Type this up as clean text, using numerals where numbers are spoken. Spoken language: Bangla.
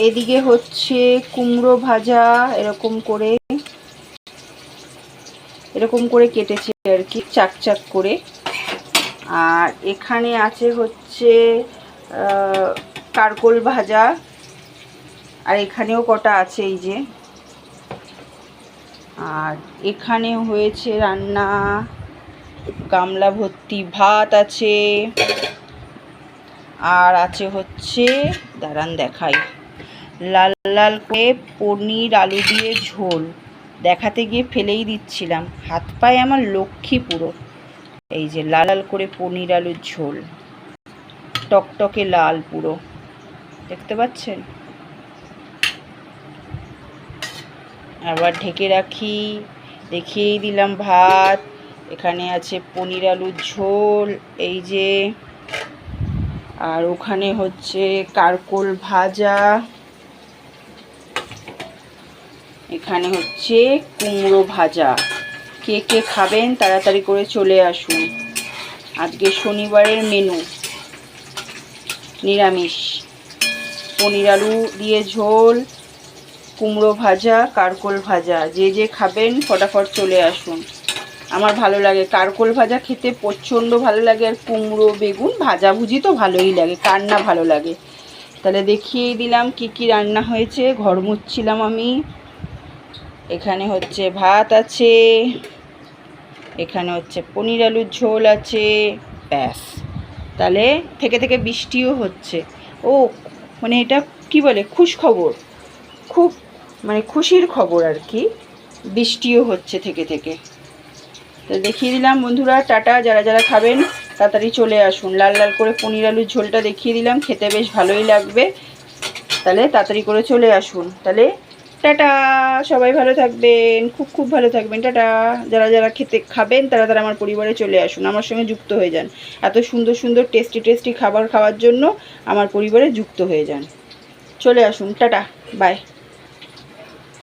এদিকে হচ্ছে কুমড়ো ভাজা, এরকম করে কেটেছে আর কি, চাক চাক করে। আর এখানে আছে হচ্ছে কারকোল ভাজা, আর এখানেও কটা আছে এই যে। আর এখানে হয়েছে রান্না, গামলা ভর্তি ভাত আছে, আর আছে হচ্ছে, দাঁড়ান দেখাই, লাল লাল করে পনির আলু দিয়ে ঝোল। দেখাতে গিয়ে ফেলেই দিচ্ছিলাম, হাত পায়ে আমার লক্ষ্মী পুরো। এই যে লাল লাল করে পনির আলুর ঝোল, টকটকে লাল পুরো, দেখতে পাচ্ছেন। আবার ঢেকে রাখি, দেখিয়েই দিলাম ভাত। এখানে আছে পনির আলুর ঝোল, এই যে। আর ওখানে হচ্ছে কারকোল ভাজা, এখানে হচ্ছে কুমড়ো ভাজা। কে কে খাবেন তাড়াতাড়ি করে চলে আসুন। আজকে শনিবারের মেনু নিরামিষ, পনির আলু দিয়ে ঝোল, কুমড়ো ভাজা, কারকোল ভাজা। যে যে খাবেন ফটাফট চলে আসুন। আমার ভালো লাগে কারকোল ভাজা খেতে, প্রচণ্ড ভালো লাগে। আর কুমড়ো বেগুন ভাজাভুজি তো ভালোই লাগে, কার না ভালো লাগে। তাহলে দেখিয়েই দিলাম কি কি রান্না হয়েছে। ঘর মুছছিলাম আমি। এখানে হচ্ছে ভাত আছে, এখানে হচ্ছে পনির আলুর ঝোল আছে, ব্যাস। তাহলে থেকে থেকে বৃষ্টিও হচ্ছে। ও মানে এটা কি বলে, খুশ খবর, খুব মানে খুশির খবর আর কি, বৃষ্টিও হচ্ছে থেকে থেকে। তো দেখিয়ে দিলাম বন্ধুরা, টাটা। যারা যারা খাবেন তাড়াতাড়ি চলে আসুন। লাল লাল করে পনির আলুর ঝোলটা দেখিয়ে দিলাম, খেতে বেশ ভালোই লাগবে। তাহলে তাড়াতাড়ি করে চলে আসুন। তাহলে টাটা, সবাই ভালো থাকবেন, খুব খুব ভালো থাকবেন, টাটা। যারা যারা খাবেন তারা তারা আমার পরিবারে চলে আসুন, আমার সঙ্গে যুক্ত হয়ে যান। এত সুন্দর সুন্দর টেস্টি টেস্টি খাবার খাওয়ার জন্য আমার পরিবারে যুক্ত হয়ে যান। চলে আসুন, টাটা, বাই।